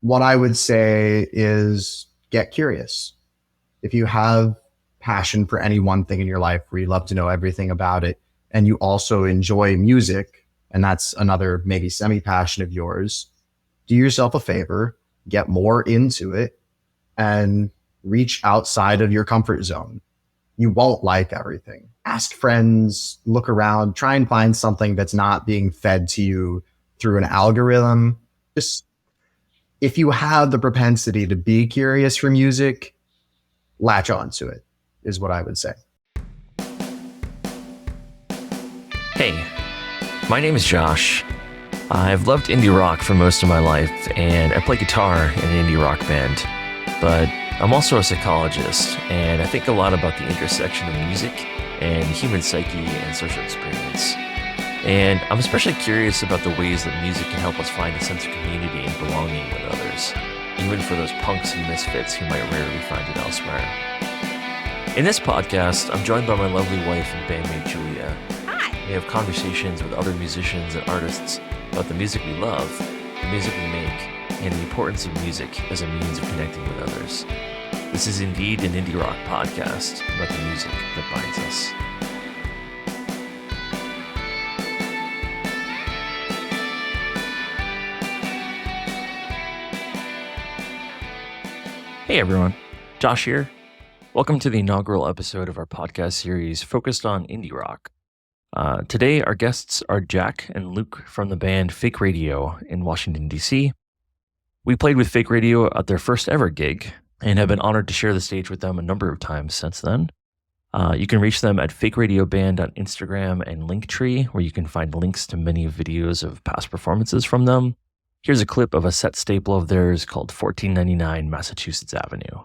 What I would say is get curious. If you have passion for any one thing in your life where you love to know everything about it, and you also enjoy music, and that's another maybe semi passion of yours, do yourself a favor, get more into it, and reach outside of your comfort zone. You won't like everything. Ask friends, look around, try and find something that's not being fed to you through an algorithm. Just if you have the propensity to be curious for music, latch onto it, is what I would say. Hey, my name is Josh. I've loved indie rock for most of my life, and I play guitar in an indie rock band. But I'm also a psychologist, and I think a lot about the intersection of music and human psyche and social experience. And I'm especially curious about the ways that music can help us find a sense of community and belonging with others, even for those punks and misfits who might rarely find it elsewhere. In this podcast, I'm joined by my lovely wife and bandmate Julia. Hi. We have conversations with other musicians and artists about the music we love, the music we make, and the importance of music as a means of connecting with others. This is indeed an indie rock podcast about the music that binds us. Hey everyone, Josh here. Welcome to the inaugural episode of our podcast series focused on indie rock. Today, our guests are Jack and Luke from the band Fake Radio in Washington, D.C. We played with Fake Radio at their first ever gig and have been honored to share the stage with them a number of times since then. You can reach them at Fake Radio Band on Instagram and Linktree, where you can find links to many videos of past performances from them. Here's a clip of a set staple of theirs called 1499 Massachusetts Avenue.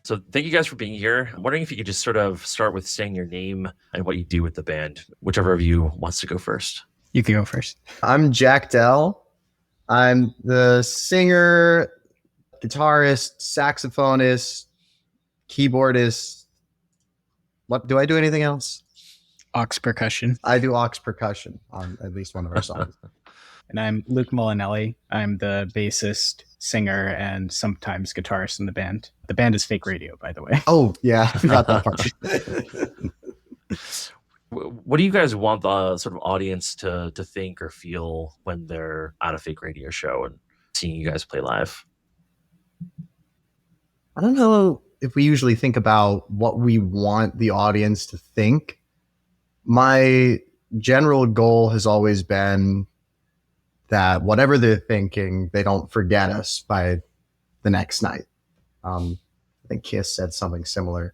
So thank you guys for being here. I'm wondering if you could just sort of start with saying your name and what you do with the band, whichever of you wants to go first. You can go first. I'm Jack Dell. I'm the singer, guitarist, saxophonist, keyboardist. What do I do anything else? Aux percussion. I do aux percussion on at least one of our songs. And I'm Luke Molinelli. I'm the bassist, singer, and sometimes guitarist in the band. The band is Fake Radio, by the way. Oh, yeah. I forgot that part. What do you guys want the sort of audience to think or feel when they're at a Fake Radio show and seeing you guys play live? I don't know if we usually think about what we want the audience to think. My general goal has always been that whatever they're thinking, they don't forget us by the next night. I think Kiss said something similar.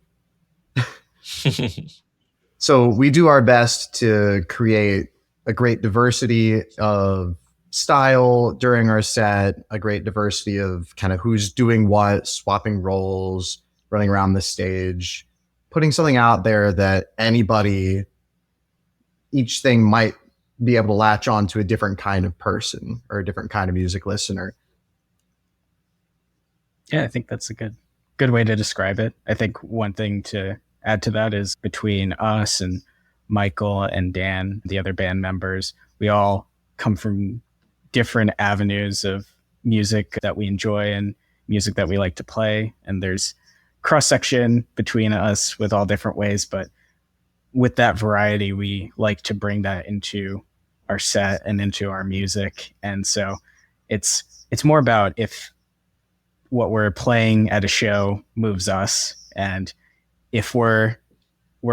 So we do our best to create a great diversity of style during our set, a great diversity of kind of who's doing what, swapping roles, running around the stage, putting something out there that each thing might be able to latch on to a different kind of person or a different kind of music listener. Yeah, I think that's a good way to describe it. I think one thing to add to that is between us and Michael and Dan, the other band members, we all come from different avenues of music that we enjoy and music that we like to play. And there's cross-section between us with all different ways, but with that variety, we like to bring that into our set and into our music. And so it's more about if what we're playing at a show moves us, and if we're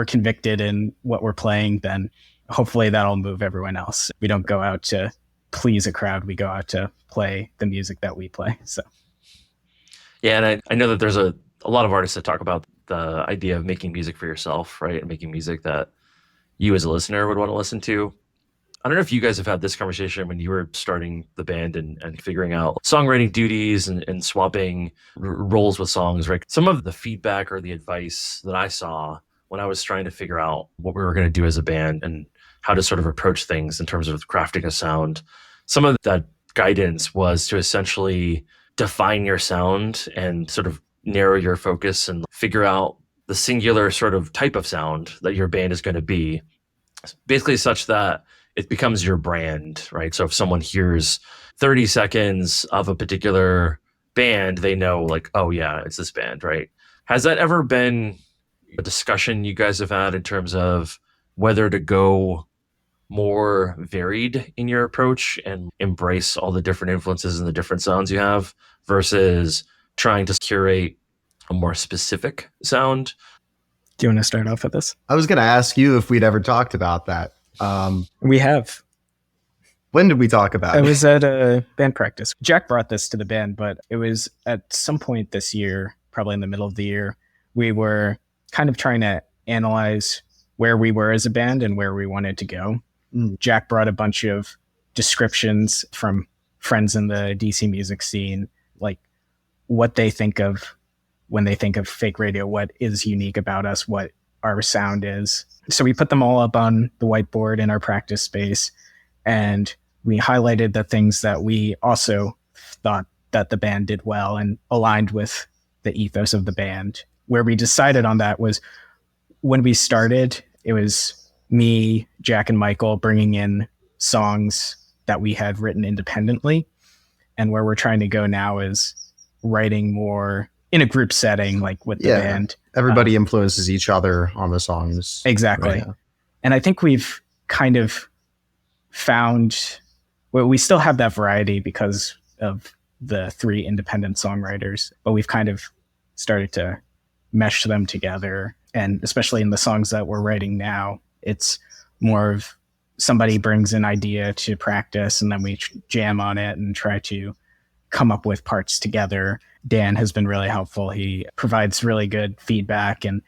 convicted in what we're playing, then hopefully that'll move everyone else. We don't go out to please a crowd. We go out to play the music that we play. So yeah, and I know that there's a lot of artists that talk about the idea of making music for yourself, right? And making music that you as a listener would want to listen to. I don't know if you guys have had this conversation when you were starting the band and figuring out songwriting duties and swapping roles with songs, right? Some of the feedback or the advice that I saw when I was trying to figure out what we were going to do as a band and how to sort of approach things in terms of crafting a sound, some of that guidance was to essentially define your sound and sort of narrow your focus and figure out the singular sort of type of sound that your band is going to be, basically such that it becomes your brand, right? So if someone hears 30 seconds of a particular band, they know like, oh yeah, it's this band, right? Has that ever been a discussion you guys have had in terms of whether to go more varied in your approach and embrace all the different influences and the different sounds you have versus trying to curate a more specific sound? Do you want to start off with this? I was going to ask you if we'd ever talked about that. We have. When did we talk about it? It was at a band practice. Jack brought this to the band, but it was at some point this year, probably in the middle of the year, we were kind of trying to analyze where we were as a band and where we wanted to go. Jack brought a bunch of descriptions from friends in the DC music scene, like what they think of when they think of Fake Radio, what is unique about us, what our sound is. So we put them all up on the whiteboard in our practice space, and we highlighted the things that we also thought that the band did well and aligned with the ethos of the band. Where we decided on that was when we started, it was me, Jack, and Michael bringing in songs that we had written independently. And where we're trying to go now is writing more in a group setting, like with the band. Everybody influences each other on the songs. Exactly. Right now. And I think we've kind of found, well, we still have that variety because of the 3 independent songwriters, but we've kind of started to mesh them together. And especially in the songs that we're writing now, it's more of somebody brings an idea to practice and then we jam on it and try to come up with parts together. Dan has been really helpful. He provides really good feedback, and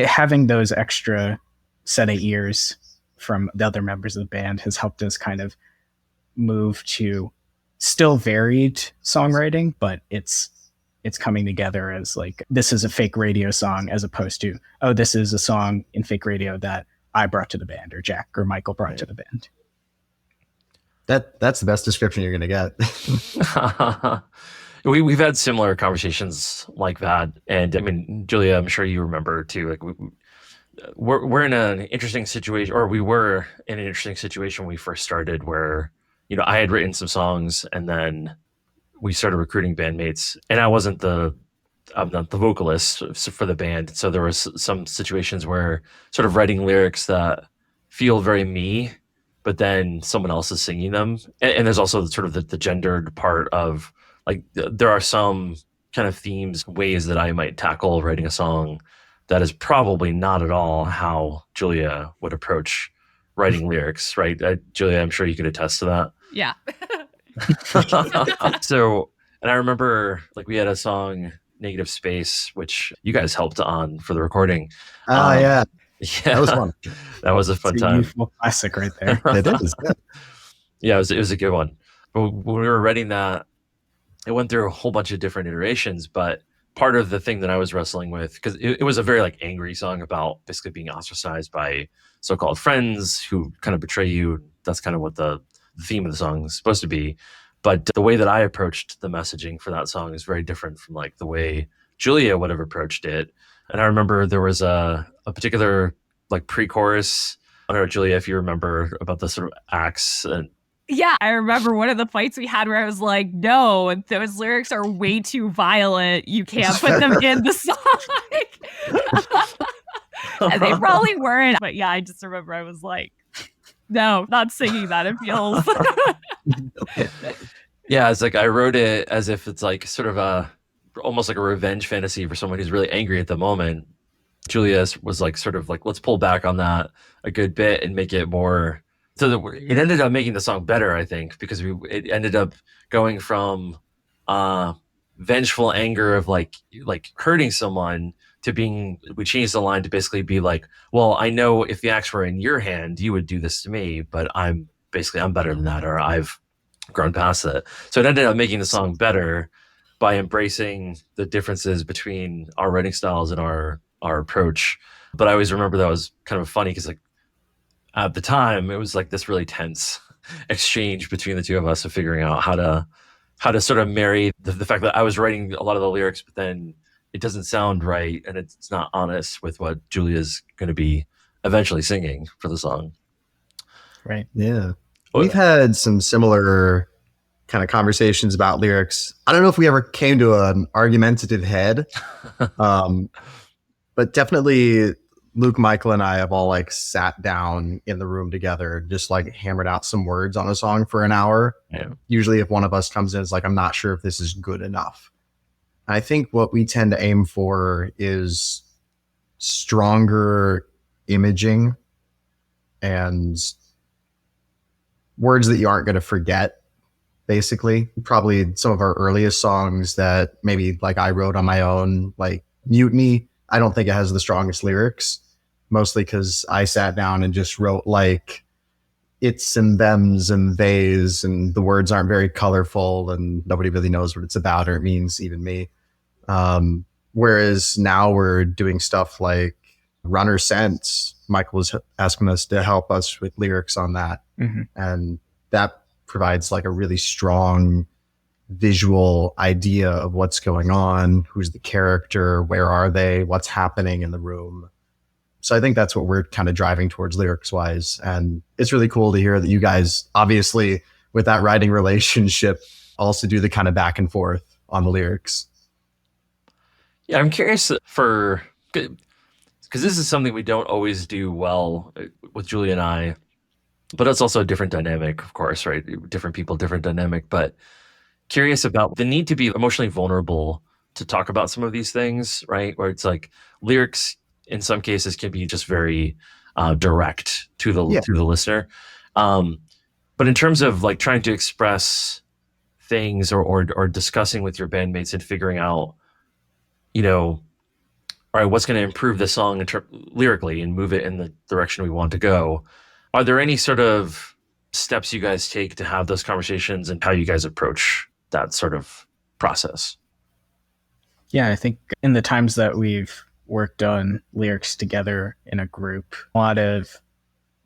having those extra set of ears from the other members of the band has helped us kind of move to still varied songwriting, but it's coming together as like, this is a Fake Radio song as opposed to, oh, this is a song in Fake Radio that I brought to the band or Jack or Michael brought to the band. That's the best description you're going to get. We've had similar conversations like that. And I mean, Julia, I'm sure you remember too, like we're in an interesting situation, or we were in an interesting situation when we first started where, I had written some songs and then we started recruiting bandmates, and I wasn't I'm not the vocalist for the band. So there was some situations where sort of writing lyrics that feel very me, but then someone else is singing them. And there's also sort of the gendered part of like, there are some kind of themes, ways that I might tackle writing a song that is probably not at all how Julia would approach writing lyrics, right? Julia, I'm sure you could attest to that. Yeah. So, and I remember like we had a song, Negative Space, which you guys helped on for the recording. Yeah. That was fun. That was a fun time. Youthful classic right there. It is. Yeah, it was a good one. But when we were writing that, it went through a whole bunch of different iterations. But part of the thing that I was wrestling with, because it was a very like angry song about basically being ostracized by so-called friends who kind of betray you. That's kind of what the theme of the song is supposed to be. But the way that I approached the messaging for that song is very different from like the way Julia would have approached it. And I remember there was a particular like pre-chorus. I don't know, Julia, if you remember about the sort of axe. And yeah, I remember one of the fights we had where I was like, no, those lyrics are way too violent. You can't put them in the song. And they probably weren't. But yeah, I just remember I was like, no, not singing that. It feels. Yeah, it's like I wrote it as if it's like sort of almost like a revenge fantasy for someone who's really angry at the moment. Julia was like sort of like, let's pull back on that a good bit and make it more. So it ended up making the song better, I think, because it ended up going from vengeful anger of like hurting someone we changed the line to basically be like, well, I know if the axe were in your hand, you would do this to me, but I'm better than that, or I've grown past it. So it ended up making the song better by embracing the differences between our writing styles and our approach. But I always remember that was kind of funny because like at the time it was like this really tense exchange between the two of us of figuring out how to sort of marry the fact that I was writing a lot of the lyrics, but then it doesn't sound right and it's not honest with what Julia's going to be eventually singing for the song. Right. Yeah. We've had some similar kind of conversations about lyrics. I don't know if we ever came to an argumentative head, but definitely Luke, Michael, and I have all like sat down in the room together, just like hammered out some words on a song for an hour. Yeah. Usually if one of us comes in, it's like, I'm not sure if this is good enough. I think what we tend to aim for is stronger imaging and words that you aren't going to forget, basically. Probably some of our earliest songs that maybe like I wrote on my own, like Mutiny, I don't think it has the strongest lyrics, mostly because I sat down and just wrote like it's and thems and theys, and the words aren't very colorful and nobody really knows what it's about or it means, even me. Whereas now we're doing stuff like Runner Sense. Michael was asking us to help us with lyrics on that. Mm-hmm. And that provides like a really strong visual idea of what's going on, who's the character, where are they, what's happening in the room. So I think that's what we're kind of driving towards lyrics wise. And it's really cool to hear that you guys, obviously with that writing relationship, also do the kind of back and forth on the lyrics. Yeah, I'm curious because this is something we don't always do well with Julia and I, but it's also a different dynamic, of course, right? Different people, different dynamic, but curious about the need to be emotionally vulnerable to talk about some of these things, right? Where it's like lyrics in some cases can be just very direct to the listener. But in terms of like trying to express things or discussing with your bandmates and figuring out, all right, what's going to improve the song lyrically and move it in the direction we want to go. Are there any sort of steps you guys take to have those conversations and how you guys approach that sort of process? Yeah, I think in the times that we've worked on lyrics together in a group, a lot of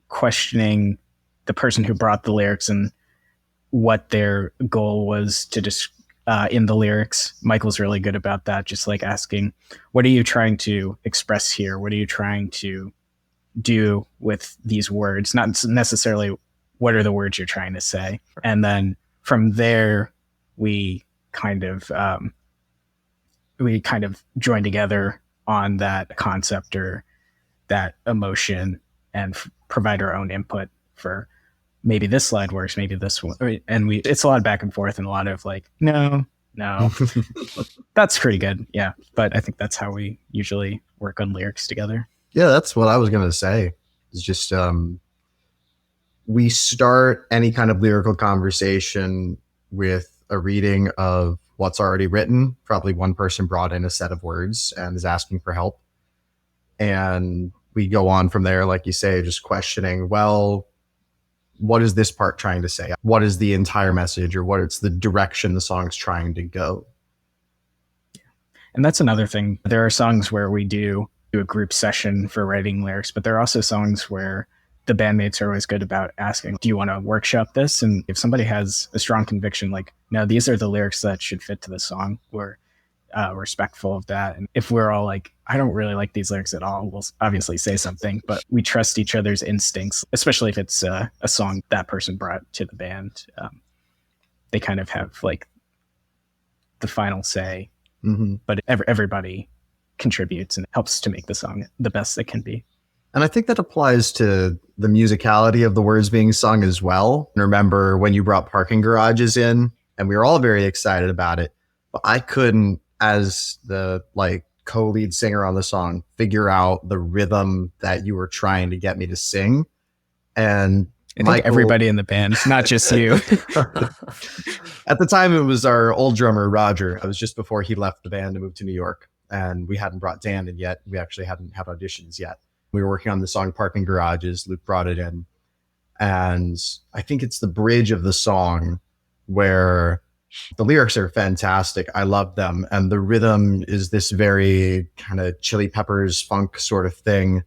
questioning the person who brought the lyrics and what their goal was to in the lyrics. Michael's really good about that, just like asking, what are you trying to express here? What are you trying to do with these words? Not necessarily what are the words you're trying to say. And then from there, we kind of join together on that concept or that emotion and provide our own input for maybe this slide works, maybe this one. And it's a lot of back and forth and a lot of like, no, that's pretty good. Yeah. But I think that's how we usually work on lyrics together. Yeah, that's what I was going to say. It's just, we start any kind of lyrical conversation with a reading of what's already written. Probably one person brought in a set of words and is asking for help. And we go on from there, like you say, just questioning, well, what is this part trying to say? What is the entire message, or what is the direction the song's trying to go? And that's another thing. There are songs where we do a group session for writing lyrics, but there are also songs where the bandmates are always good about asking, do you want to workshop this? And if somebody has a strong conviction, like, no, these are the lyrics that should fit to the song, we're respectful of that. And if we're all like, I don't really like these lyrics at all, we'll obviously say something, but we trust each other's instincts, especially if it's a song that person brought to the band. They kind of have like the final say, but everybody contributes and helps to make the song the best it can be. And I think that applies to the musicality of the words being sung as well. And remember when you brought parking garages in, and we were all very excited about it, but I couldn't, as the like co-lead singer on the song, figure out the rhythm that you were trying to get me to sing. And I think everybody in the band, not just you. At the time, it was our old drummer, Roger. I was just before he left the band to move to New York. and we hadn't brought Dan in yet. We actually hadn't had auditions yet. We were working on the song Parking Garages. Luke brought it in. And I think it's the bridge of the song where the lyrics are fantastic. I love them. And the rhythm is this very kind of Chili Peppers funk sort of thing.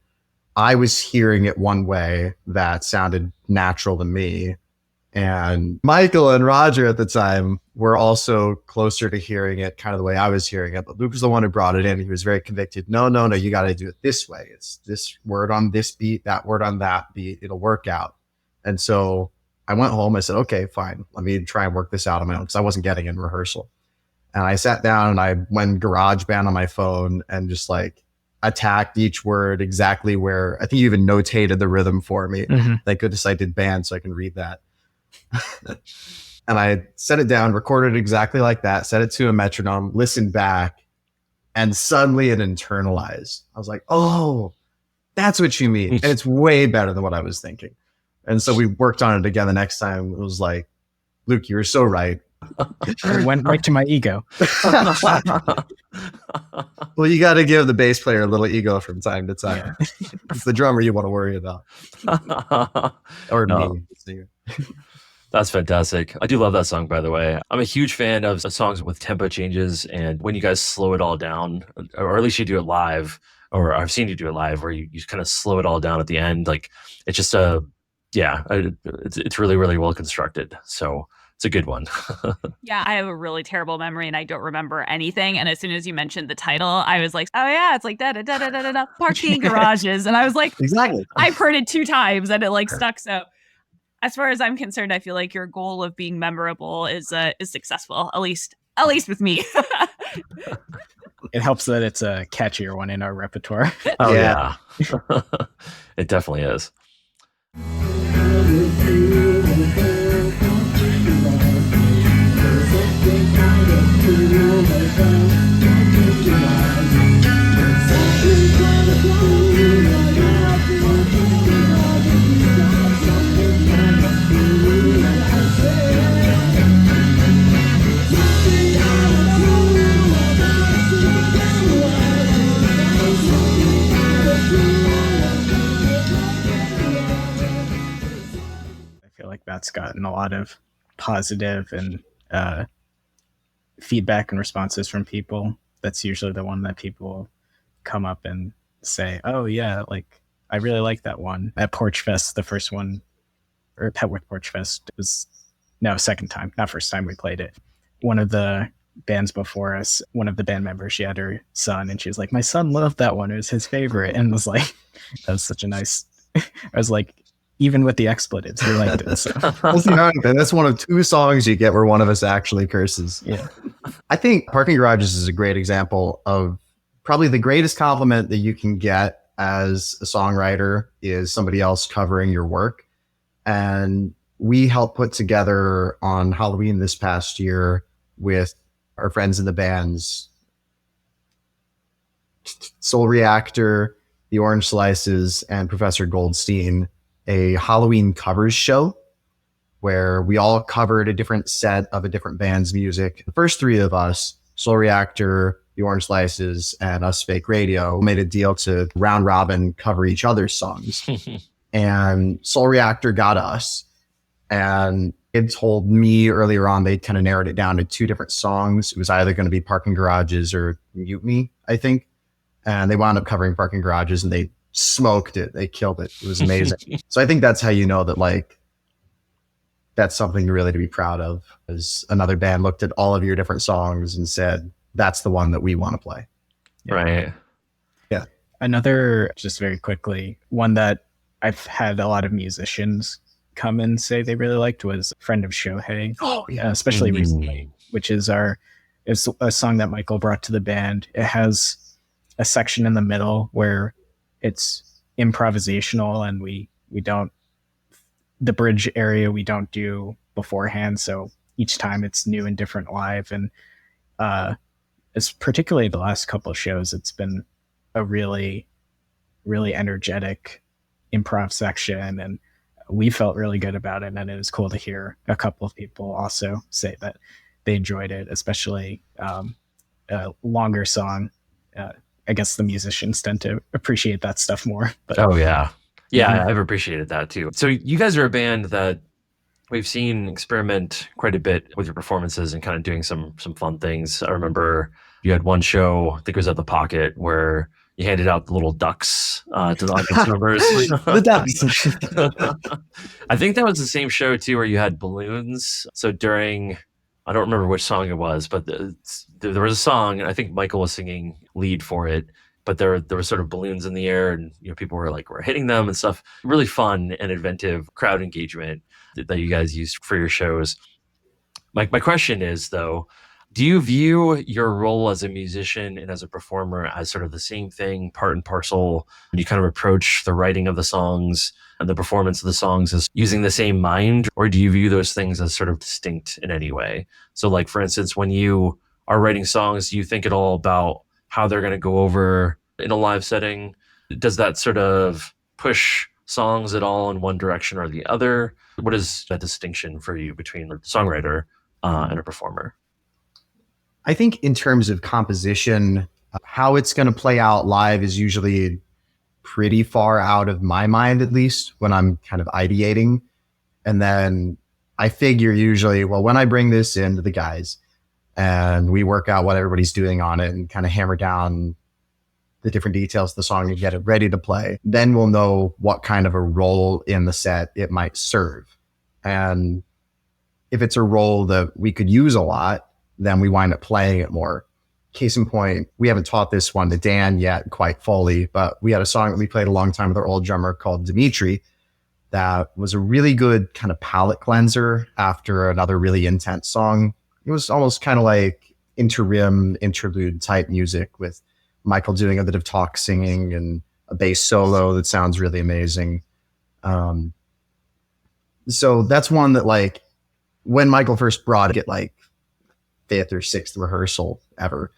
I was hearing it one way that sounded natural to me. And Michael and Roger at the time were also closer to hearing it kind of the way I was hearing it. But Luke was the one who brought it in. He was very convicted. No, you got to do it this way. It's this word on this beat, that word on that beat. It'll work out. And so I went home. I said, okay, fine. Let me try and work this out on my own because I wasn't getting in rehearsal. And I sat down and I went GarageBand on my phone and just like attacked each word exactly where I think you even notated the rhythm for me. Thank goodness I did band so I can read that. And I set it down, recorded it exactly like that, set it to a metronome, listened back, and suddenly it internalized. I was like, oh, that's what you mean. And it's way better than what I was thinking. And so we worked on it again the next time. It was like, Luke, you were so right. It went right to my ego. Well, you got to give the bass player a little ego from time to time. Yeah. It's the drummer you want to worry about. Or me. That's fantastic. I do love that song, by the way. I'm a huge fan of songs with tempo changes, and when you guys slow it all down, or at least you do it live, or I've seen you do it live, where you kind of slow it all down at the end. Like it's just it's really, really well constructed. So it's a good one. Yeah, I have a really terrible memory and I don't remember anything. And as soon as you mentioned the title, I was like, oh yeah, it's like da-da-da-da-da-da, Parking Garages. And I was like, exactly. I've heard it 2 times and it like stuck. So as far as I'm concerned, I feel like your goal of being memorable is successful, at least with me. It helps that it's a catchier one in our repertoire. Oh yeah. It definitely is. That's gotten a lot of positive and feedback and responses from people. That's usually the one that people come up and say, oh yeah, like I really like that one. At Porch Fest, the first one, or Petworth Porch Fest, was second time, not first time we played it. One of the bands before us, one of the band members, she had her son and she was like, my son loved that one, it was his favorite. And was like, that was such a nice I was like, even with the expletives, we liked it. So. That's one of 2 songs you get where one of us actually curses. Yeah. I think Parking Garages is a great example of probably the greatest compliment that you can get as a songwriter is somebody else covering your work. And we helped put together on Halloween this past year with our friends in the bands, Soul Reactor, The Orange Slices, and Professor Goldstein, a Halloween covers show where we all covered a different set of a different band's music. The first 3 of us, Soul Reactor, The Orange Slices, and us Fake Radio, made a deal to round robin cover each other's songs. And Soul Reactor got us. And it told me earlier on, they kind of narrowed it down to 2 different songs. It was either going to be Parking Garages or Mutiny, I think. And they wound up covering Parking Garages and they smoked it. They killed it. It was amazing. So I think that's how you know that like that's something really to be proud of. As another band looked at all of your different songs and said, that's the one that we want to play. Yeah. Right. Yeah. Another, just very quickly, one that I've had a lot of musicians come and say they really liked was Friend of Shohei. Oh yeah. Especially recently, which is a song that Michael brought to the band. It has a section in the middle where it's improvisational and we don't, the bridge area we don't do beforehand. So each time it's new and different live. And it's particularly the last couple of shows, it's been a really, really energetic improv section. And we felt really good about it. And it was cool to hear a couple of people also say that they enjoyed it, especially a longer song I guess the musicians tend to appreciate that stuff more. But Oh yeah. Yeah, I've appreciated that too. So you guys are a band that we've seen experiment quite a bit with your performances and kind of doing some fun things. I remember you had one show, I think it was at the Pocket, where you handed out the little ducks to the audience members. The ducks. I think that was the same show too, where you had balloons. So during, I don't remember which song it was, but there was a song, and I think Michael was singing lead for it. But there were sort of balloons in the air, and people were hitting them and stuff. Really fun and inventive crowd engagement that you guys used for your shows. My question is, though, do you view your role as a musician and as a performer as sort of the same thing, part and parcel? Do you kind of approach the writing of the songs and the performance of the songs as using the same mind, or do you view those things as sort of distinct in any way? So, like, for instance, when you are writing songs, do you think at all about how they're going to go over in a live setting? Does that sort of push songs at all in one direction or the other? What is that distinction for you between a songwriter and a performer? I think in terms of composition, how it's going to play out live is usually pretty far out of my mind, at least when I'm kind of ideating. And then I figure usually, well, when I bring this into the guys and we work out what everybody's doing on it and kind of hammer down the different details of the song and get it ready to play, then we'll know what kind of a role in the set it might serve. And if it's a role that we could use a lot, then we wind up playing it more. Case in point, we haven't taught this one to Dan yet quite fully, but we had a song that we played a long time with our old drummer called Dimitri that was a really good kind of palate cleanser after another really intense song. It was almost kind of like interlude type music with Michael doing a bit of talk singing and a bass solo that sounds really amazing. So that's one that, like, when Michael first brought it, like, fifth or sixth rehearsal ever,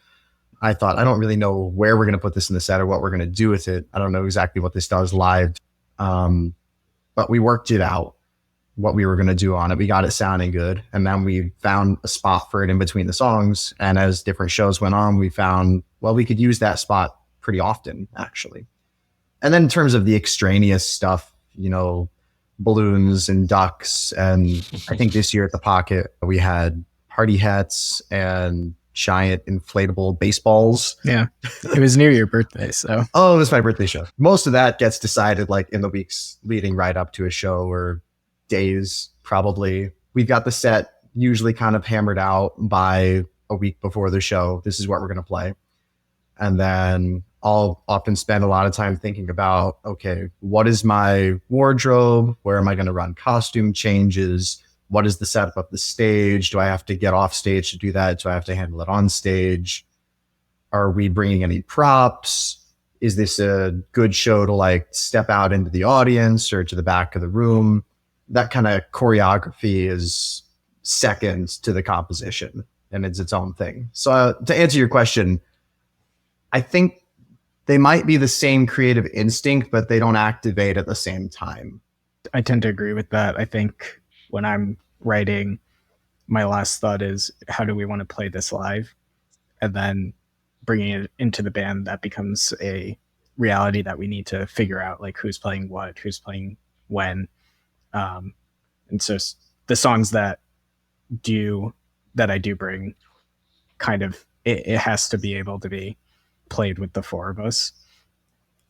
I thought, I don't really know where we're going to put this in the set or what we're going to do with it. I don't know exactly what this does live. But we worked it out, what we were going to do on it. We got it sounding good. And then we found a spot for it in between the songs. And as different shows went on, we found, well, we could use that spot pretty often, actually. And then in terms of the extraneous stuff, balloons and ducks. And I think this year at the Pocket, we had party hats and giant inflatable baseballs. Yeah, it was near your birthday, so. Oh, it was my birthday show. Most of that gets decided like in the weeks leading right up to a show, or days probably. We've got the set usually kind of hammered out by a week before the show. This is what we're going to play. And then I'll often spend a lot of time thinking about, okay, what is my wardrobe? Where am I going to run costume changes? What is the setup of the stage? Do I have to get off stage to do that? Do I have to handle it on stage? Are we bringing any props? Is this a good show to like step out into the audience or to the back of the room? That kind of choreography is second to the composition, and it's its own thing. So to answer your question, I think they might be the same creative instinct, but they don't activate at the same time. I tend to agree with that. I think when I'm writing, my last thought is, how do we want to play this live? And then bringing it into the band, that becomes a reality that we need to figure out, like who's playing what, who's playing when. And so the songs that I do bring, kind of, it has to be able to be played with the four of us.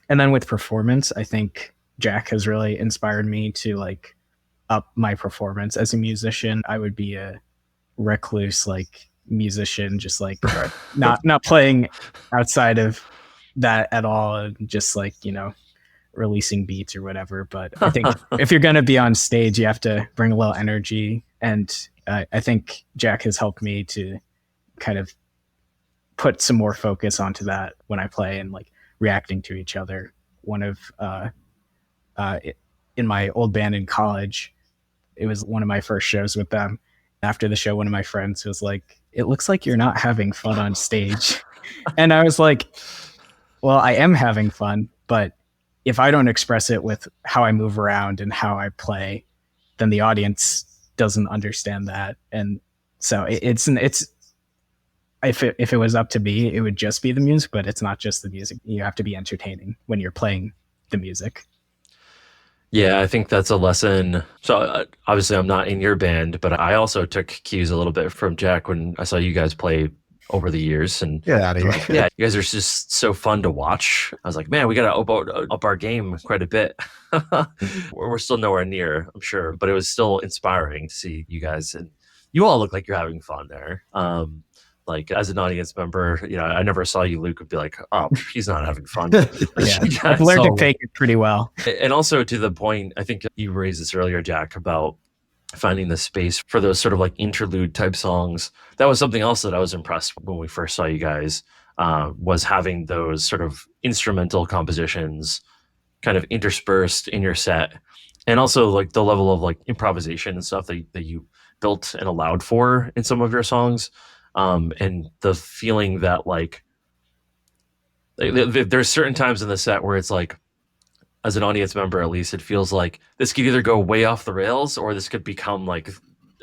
And then with performance, I think Jack has really inspired me to like up my performance as a musician. I would be a recluse like musician, just like not playing outside of that at all, and just like, releasing beats or whatever. But I think if you're going to be on stage, you have to bring a little energy. And I think Jack has helped me to kind of put some more focus onto that when I play and like reacting to each other. One of in my old band in college, it was one of my first shows with them. After the show, one of my friends was like, "It looks like you're not having fun on stage." And I was like, well, I am having fun, but if I don't express it with how I move around and how I play, then the audience doesn't understand that. And so it's if it was up to me, it would just be the music, but it's not just the music. You have to be entertaining when you're playing the music. Yeah, I think that's a lesson. So obviously, I'm not in your band, but I also took cues a little bit from Jack when I saw you guys play over the years. And Get out of here. yeah, you guys are just so fun to watch. I was like, man, we got to up our game quite a bit. We're still nowhere near, I'm sure, but it was still inspiring to see you guys. And you all look like you're having fun there. Like as an audience member, I never saw you, Luke, would be like, oh, he's not having fun. Yeah, I've learned to fake it pretty well. And also to the point, I think you raised this earlier, Jack, about finding the space for those sort of like interlude type songs. That was something else that I was impressed when we first saw you guys, was having those sort of instrumental compositions kind of interspersed in your set. And also like the level of like improvisation and stuff that you built and allowed for in some of your songs. And the feeling that like there's certain times in the set where it's like, as an audience member, at least, it feels like this could either go way off the rails or this could become like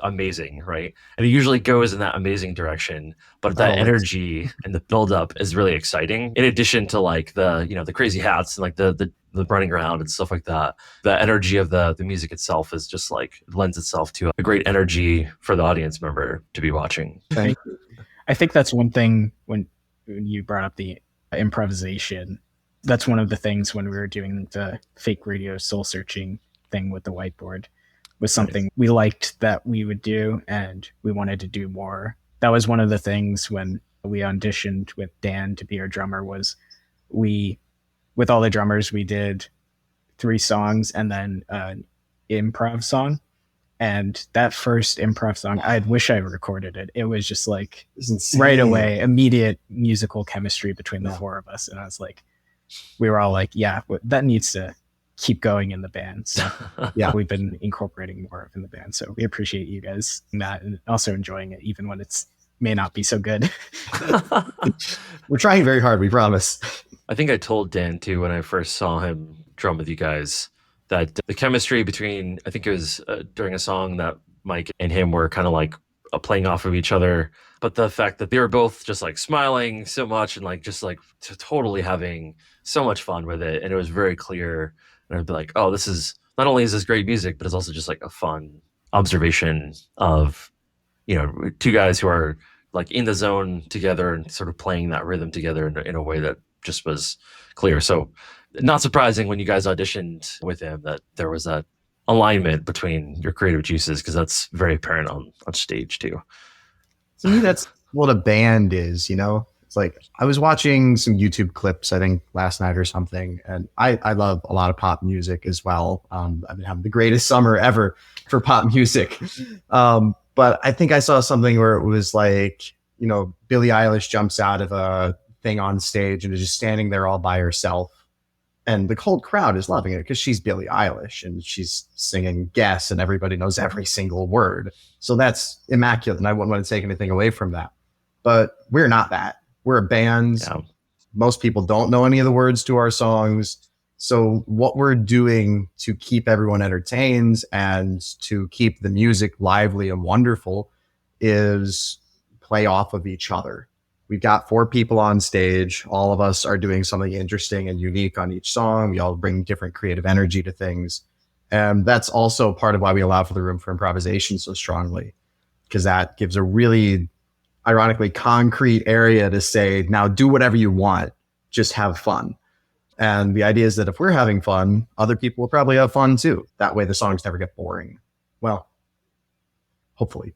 amazing, right? And it usually goes in that amazing direction, but that energy and the buildup is really exciting. In addition to like the crazy hats and like the running around and stuff like that, the energy of the music itself is just like lends itself to a great energy for the audience member to be watching. I think that's one thing when you brought up the improvisation. That's one of the things when we were doing the fake radio soul searching thing with the whiteboard was something we liked that we would do and we wanted to do more. That was one of the things when we auditioned with Dan to be our drummer was with all the drummers, we did 3 songs and then an improv song. And that first improv song, I wish I recorded it. It was just like right away, immediate musical chemistry between the 4 of us. And I was like, we were all like, yeah, that needs to keep going in the band. So yeah, we've been incorporating more of in the band. So we appreciate you guys in that and also enjoying it, even when it's may not be so good. We're trying very hard, we promise. I think I told Dan too when I first saw him drum with you guys that the chemistry between, I think it was during a song that Mike and him were kind of like playing off of each other, but the fact that they were both just like smiling so much and like just like totally having so much fun with it, and it was very clear. And I'd be like, oh, this is not only is this great music, but it's also just like a fun observation of 2 guys who are like in the zone together and sort of playing that rhythm together in a way that just was clear. So not surprising when you guys auditioned with him that there was that alignment between your creative juices, because that's very apparent on stage too. To me, that's what a band is, It's like I was watching some YouTube clips, I think last night or something, and I love a lot of pop music as well. I've been having the greatest summer ever for pop music. But I think I saw something where it was like, Billie Eilish jumps out of a thing on stage and is just standing there all by herself. And the whole crowd is loving it because she's Billie Eilish and she's singing Guess and everybody knows every single word. So that's immaculate. And I wouldn't want to take anything away from that. But we're not that. We're a band. Yeah. Most people don't know any of the words to our songs. So what we're doing to keep everyone entertained and to keep the music lively and wonderful is play off of each other. We've got 4 people on stage. All of us are doing something interesting and unique on each song. We all bring different creative energy to things. And that's also part of why we allow for the room for improvisation so strongly, because that gives a really, ironically, concrete area to say, now do whatever you want, just have fun. And the idea is that if we're having fun, other people will probably have fun too. That way the songs never get boring. Well, hopefully.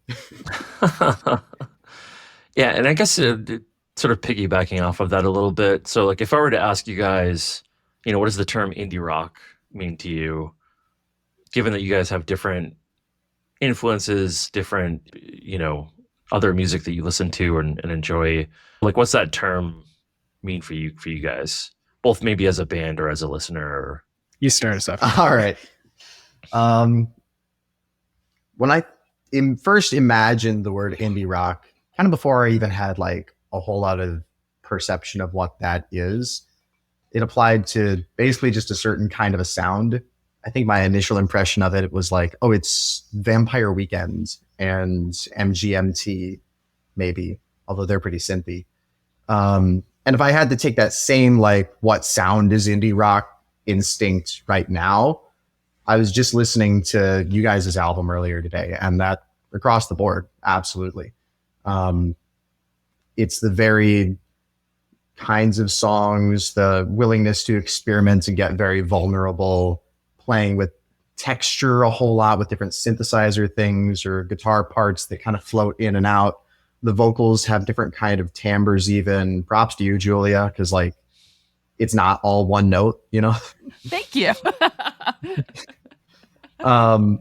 Yeah, and I guess sort of piggybacking off of that a little bit. So like if I were to ask you guys, what does the term indie rock mean to you? Given that you guys have different influences, different, other music that you listen to and enjoy, like what's that term mean for you guys? Both maybe as a band or as a listener. Or... You start us off. All right. When I first imagined the word indie rock, kind of before I even had like a whole lot of perception of what that is, it applied to basically just a certain kind of a sound. I think my initial impression of it was like, oh, it's Vampire Weekend and MGMT, maybe. although they're pretty synthy. And if I had to take that same, like, what sound is indie rock instinct right now, I was just listening to you guys' album earlier today, and that across the board, absolutely. It's the varied kinds of songs, the willingness to experiment and get very vulnerable, playing with texture a whole lot with different synthesizer things or guitar parts that kind of float in and out. The vocals have different kind of timbres even. Props to you, Julia, because like it's not all one note, you know? Thank you. And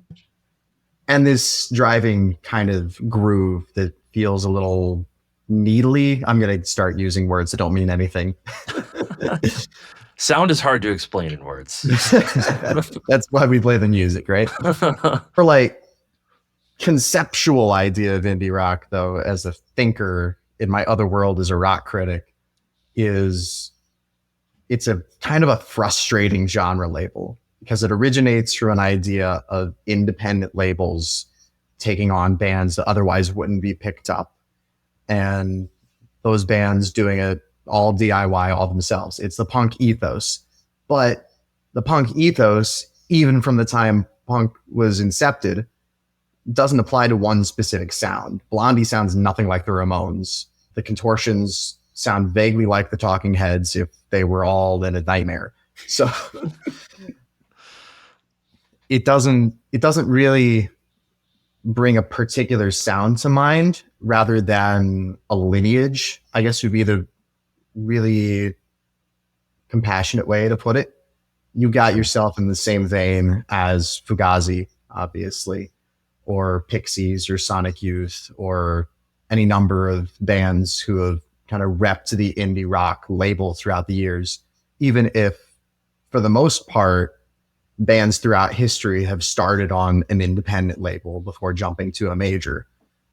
this driving kind of groove that feels a little needly. I'm going to start using words that don't mean anything. Sound is hard to explain in words. That's why we play the music, right? For like conceptual idea of indie rock, though, as a thinker in my other world as a rock critic, is it's a kind of a frustrating genre label because it originates through an idea of independent labels taking on bands that otherwise wouldn't be picked up, and those bands doing it all DIY, all themselves. It's the punk ethos. But the punk ethos, even from the time punk was incepted, doesn't apply to one specific sound. Blondie sounds nothing like the Ramones. The Contortions sound vaguely like the Talking Heads if they were all in a nightmare. So it doesn't really bring a particular sound to mind rather than a lineage, I guess would be the really compassionate way to put it. You got yourself in the same vein as Fugazi, obviously, or Pixies or Sonic Youth or any number of bands who have kind of repped the indie rock label throughout the years, even if for the most part, bands throughout history have started on an independent label before jumping to a major,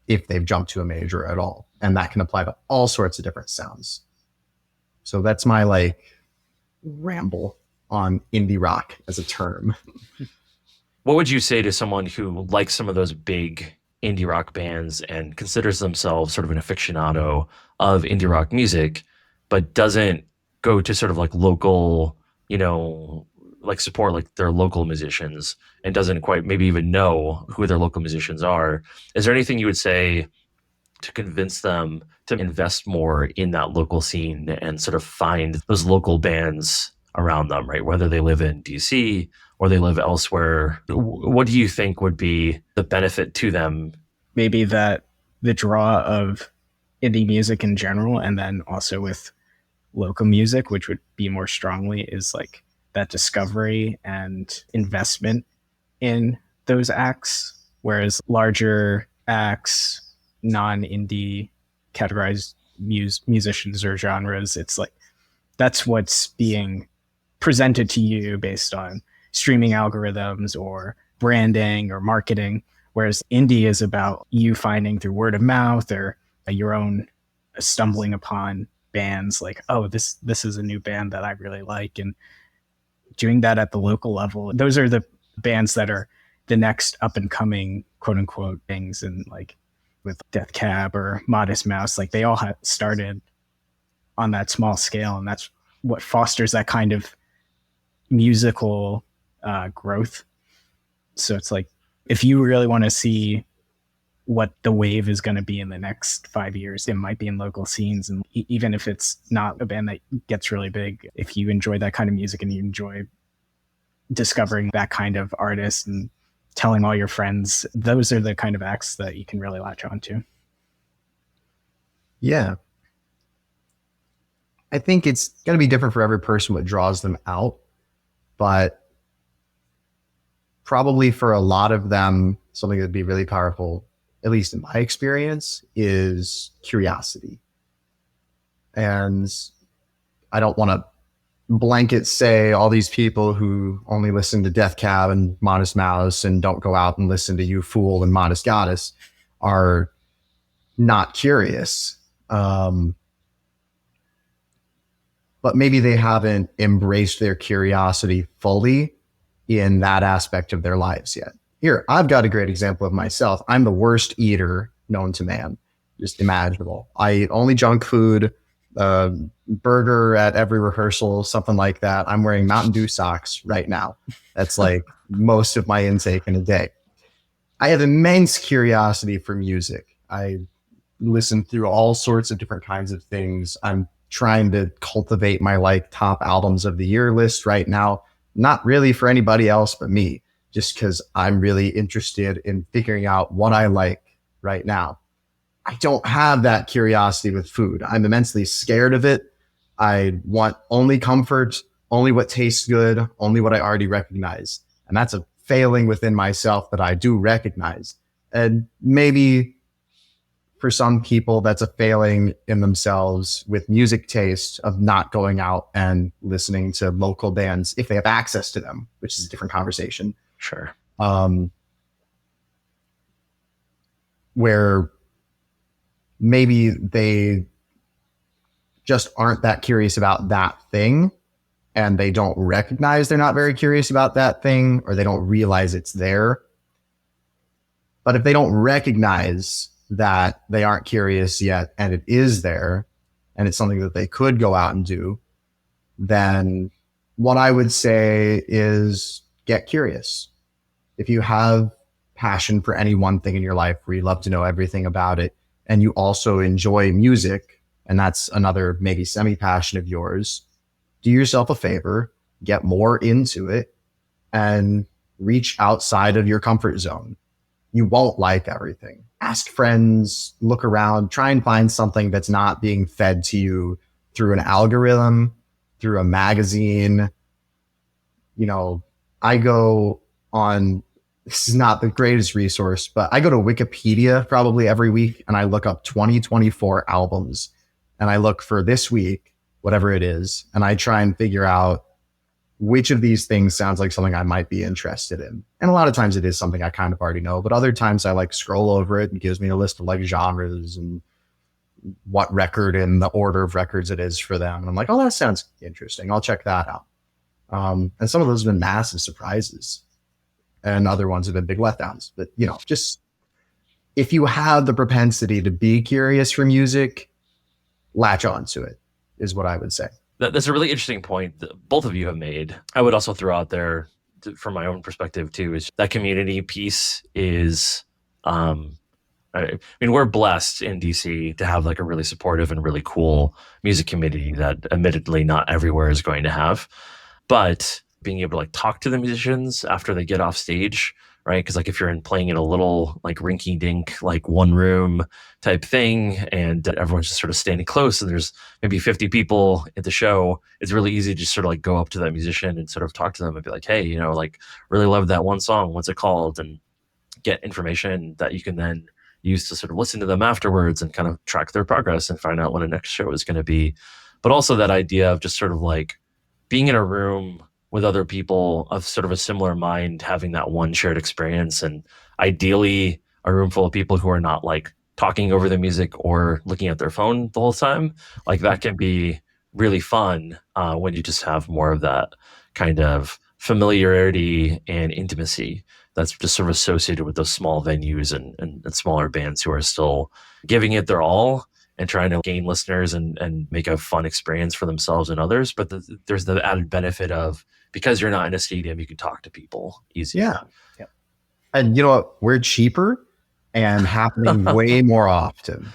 if they've jumped to a major at all. And that can apply to all sorts of different sounds. So that's my like ramble on indie rock as a term. What would you say to someone who likes some of those big indie rock bands and considers themselves sort of an aficionado of indie rock music, but doesn't go to sort of like local, like support like their local musicians and doesn't quite maybe even know who their local musicians are? Is there anything you would say to convince them to invest more in that local scene and sort of find those local bands around them, right? Whether they live in DC or they live elsewhere, what do you think would be the benefit to them? Maybe that the draw of indie music in general, and then also with local music, which would be more strongly, is like that discovery and investment in those acts, whereas larger acts, non-indie categorized musicians or genres, it's like that's what's being presented to you based on streaming algorithms or branding or marketing, whereas indie is about you finding through word of mouth or your own stumbling upon bands like, oh, this is a new band that I really like, and doing that at the local level. Those are the bands that are the next up and coming quote unquote things. And like with Death Cab or Modest Mouse, like they all started on that small scale, and that's what fosters that kind of musical growth. So it's like, if you really want to see what the wave is going to be in the next 5 years, it might be in local scenes. And even if it's not a band that gets really big, if you enjoy that kind of music and you enjoy discovering that kind of artist and telling all your friends, those are the kind of acts that you can really latch on to. Yeah. I think it's going to be different for every person what draws them out, but probably for a lot of them, something that'd be really powerful, at least in my experience, is curiosity. And I don't want to blanket say all these people who only listen to Death Cab and Modest Mouse and don't go out and listen to You Fool and Modest Goddess are not curious. But maybe they haven't embraced their curiosity fully in that aspect of their lives yet. Here, I've got a great example of myself. I'm the worst eater known to man. just imaginable. I eat only junk food, burger at every rehearsal, something like that. I'm wearing Mountain Dew socks right now. That's like most of my intake in a day. I have immense curiosity for music. I listen through all sorts of different kinds of things. I'm trying to cultivate my like top albums of the year list right now. Not really for anybody else but me, just because I'm really interested in figuring out what I like right now. I don't have that curiosity with food. I'm immensely scared of it. I want only comfort, only what tastes good, only what I already recognize. And that's a failing within myself that I do recognize. And maybe for some people, that's a failing in themselves with music taste of not going out and listening to local bands if they have access to them, which is a different conversation. Sure. Where maybe they just aren't that curious about that thing and they don't recognize they're not very curious about that thing, or they don't realize it's there. But if they don't recognize that they aren't curious yet and it is there and it's something that they could go out and do, then what I would say is get curious. If you have passion for any one thing in your life where you love to know everything about it, and you also enjoy music, and that's another maybe semi-passion of yours, do yourself a favor, get more into it, and reach outside of your comfort zone. You won't like everything. Ask friends, look around, try and find something that's not being fed to you through an algorithm, through a magazine. You know, I go on, this is not the greatest resource, but I go to Wikipedia probably every week and I look up 2024 albums and I look for this week, whatever it is, and I try and figure out which of these things sounds like something I might be interested in. And a lot of times it is something I kind of already know, but other times I like scroll over it and gives me a list of like genres and what record in the order of records it is for them. And I'm like, oh, that sounds interesting. I'll check that out. And some of those have been massive surprises and other ones have been big letdowns. But, you know, just if you have the propensity to be curious for music, latch on to it is what I would say. That's a really interesting point that both of you have made. I would also throw out there, from my own perspective too, is that community piece is, I mean, we're blessed in DC to have like a really supportive and really cool music community that admittedly not everywhere is going to have. But being able to like talk to the musicians after they get off stage, right? Because like if you're playing in a little like rinky dink, like one room type thing, and everyone's just sort of standing close and there's maybe 50 people at the show, it's really easy to just sort of like go up to that musician and sort of talk to them and be like, hey, you know, like really love that one song. What's it called? And get information that you can then use to sort of listen to them afterwards and kind of track their progress and find out when the next show is going to be. But also that idea of just sort of like being in a room with other people of sort of a similar mind, having that one shared experience, and ideally a room full of people who are not like talking over the music or looking at their phone the whole time. Like that can be really fun when you just have more of that kind of familiarity and intimacy that's just sort of associated with those small venues and smaller bands who are still giving it their all and trying to gain listeners and make a fun experience for themselves and others. But there's the added benefit of, because you're not in a stadium, you can talk to people easier. Yeah. And you know what? We're cheaper and happening way more often.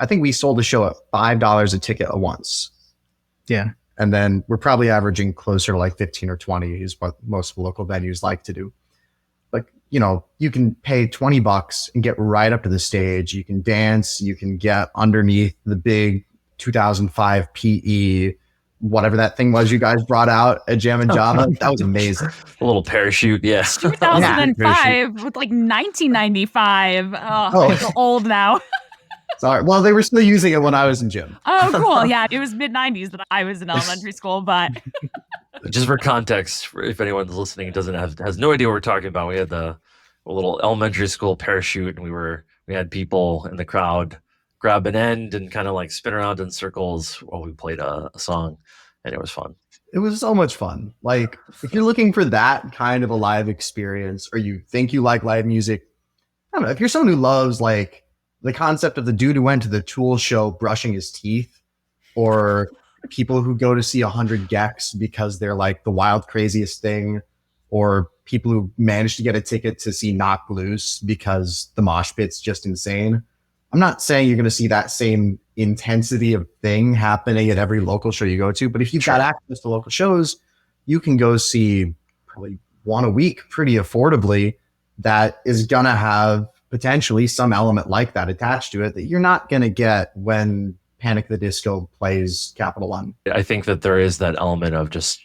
I think we sold a show at $5 a ticket at once. Yeah. And then we're probably averaging closer to like 15 or 20 is what most local venues like to do. Like, you know, you can pay $20 and get right up to the stage. You can dance. You can get underneath the big 2005 PE, whatever that thing was you guys brought out at Jam and Java. That was amazing. A little parachute, yeah. 2005 with like 1995. I feel old now. Sorry. Well, they were still using it when I was in gym. Oh, cool. Yeah, it was mid-90s that I was in elementary school, but... Just for context, if anyone's listening has no idea what we're talking about, we had a little elementary school parachute, and we had people in the crowd grab an end and kind of like spin around in circles while we played a song, and it was fun. It was so much fun. Like, if you're looking for that kind of a live experience, or you think you like live music, I don't know, if you're someone who loves like the concept of the dude who went to the Tool show brushing his teeth, or people who go to see 100 Gex because they're like the wild, craziest thing, or people who managed to get a ticket to see Knock Loose because the mosh pit's just insane. I'm not saying you're going to see that same intensity of thing happening at every local show you go to, but if you've got access to local shows, you can go see probably one a week pretty affordably that is going to have potentially some element like that attached to it that you're not going to get when Panic! At the Disco plays Capital One. I think that there is that element of just,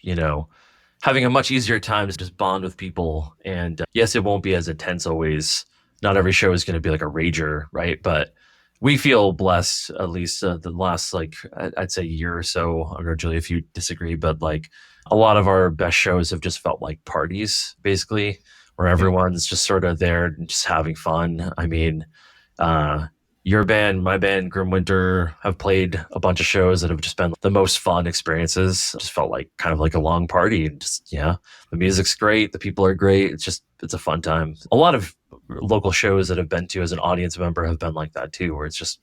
having a much easier time to just bond with people. And yes, it won't be as intense always. Not every show is going to be like a rager, right? But we feel blessed, at least the last, I'd say year or so. I don't know, Julie, if you disagree, but like a lot of our best shows have just felt like parties, basically, where everyone's just sort of there and just having fun. I mean, your band, my band, Grimwinter, have played a bunch of shows that have just been the most fun experiences. It just felt like kind of like a long party. And just, the music's great. The people are great. It's a fun time. A lot of local shows that I've been to as an audience member have been like that too, where it's just,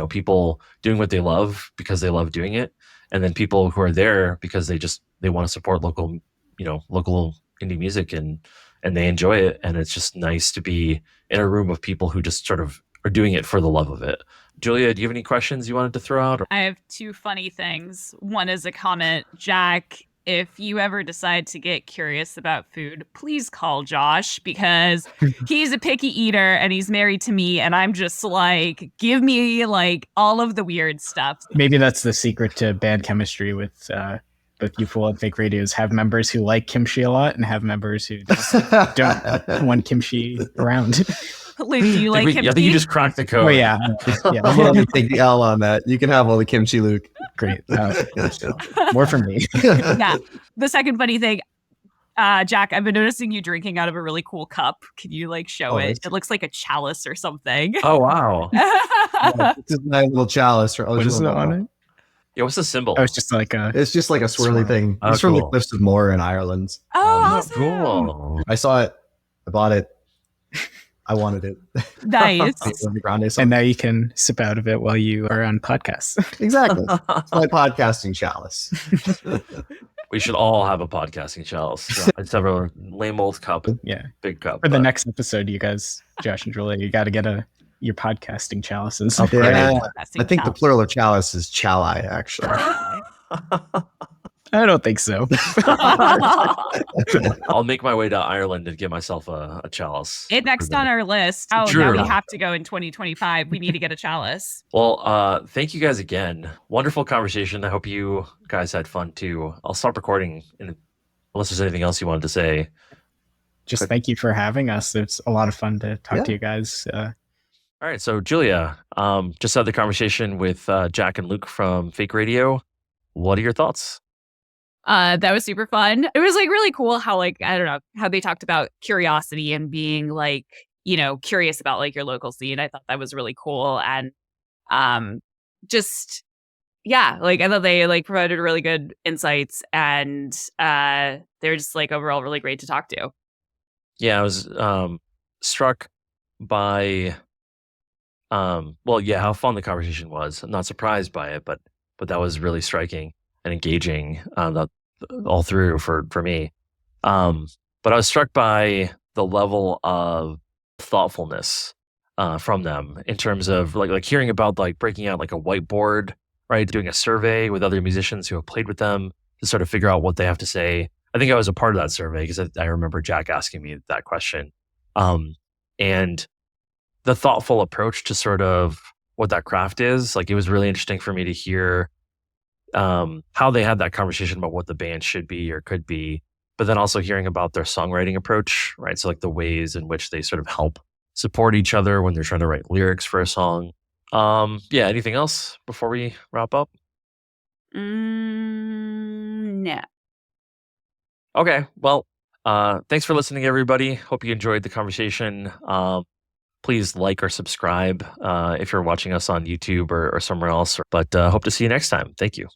people doing what they love because they love doing it. And then people who are there because they want to support local indie music and they enjoy it. And it's just nice to be in a room of people who just sort of are doing it for the love of it. Julia, do you have any questions you wanted to throw out? I have two funny things. One is a comment. Jack, if you ever decide to get curious about food, please call Josh, because he's a picky eater and he's married to me. And I'm just like, give me like all of the weird stuff. Maybe that's the secret to band chemistry with both Youthful and Fake Radios. Have members who like kimchi a lot and have members who just don't want kimchi around. Luke, do you like kimchi? I think you just cracked the code. Oh, yeah. I'm willing to take the L on that. You can have all the kimchi, Luke. Great. More from me. Yeah. The second funny thing, Jack, I've been noticing you drinking out of a really cool cup. Can you show it? It looks like a chalice or something. Oh, wow. It's just a nice little chalice. What is it on it? Yeah, what's the symbol? Oh, it's just like a swirly thing. Oh, it's from the cool. Cliffs of Moher in Ireland. Oh, awesome. Cool. I saw it. I bought it. I wanted it. Nice. And now you can sip out of it while you are on podcasts. Exactly. It's my podcasting chalice. We should all have a podcasting chalice. I just have a lame old cup. Yeah. Big cup. For the next episode, you guys, Josh and Julia, you got to get your podcasting chalices. Yeah. I think the plural of chalice is chali, actually. I don't think so. I'll make my way to Ireland and get myself a chalice. It next on our list. Oh, True. now we have to go in 2025. We need to get a chalice. Well, thank you guys again. Wonderful conversation. I hope you guys had fun too. I'll stop recording unless there's anything else you wanted to say. Just thank you for having us. It's a lot of fun to talk to you guys. All right. So Julia, just had the conversation with Jack and Luke from Fake Radio. What are your thoughts? That was super fun. It was really cool how I don't know, how they talked about curiosity and being curious about your local scene. I thought that was really cool. And I thought they provided really good insights, and they're just overall really great to talk to. Yeah, I was struck by how fun the conversation was. I'm not surprised by it, but that was really striking and engaging all through for me. But I was struck by the level of thoughtfulness from them in terms of hearing about breaking out a whiteboard, right? Doing a survey with other musicians who have played with them to sort of figure out what they have to say. I think I was a part of that survey because I remember Jack asking me that question. And the thoughtful approach to sort of what that craft is, it was really interesting for me to hear how they had that conversation about what the band should be or could be, but then also hearing about their songwriting approach, right? So the ways in which they sort of help support each other when they're trying to write lyrics for a song. Anything else before we wrap up? No. Okay. Well, thanks for listening, everybody. Hope you enjoyed the conversation. Please like or subscribe if you're watching us on YouTube or somewhere else. But hope to see you next time. Thank you.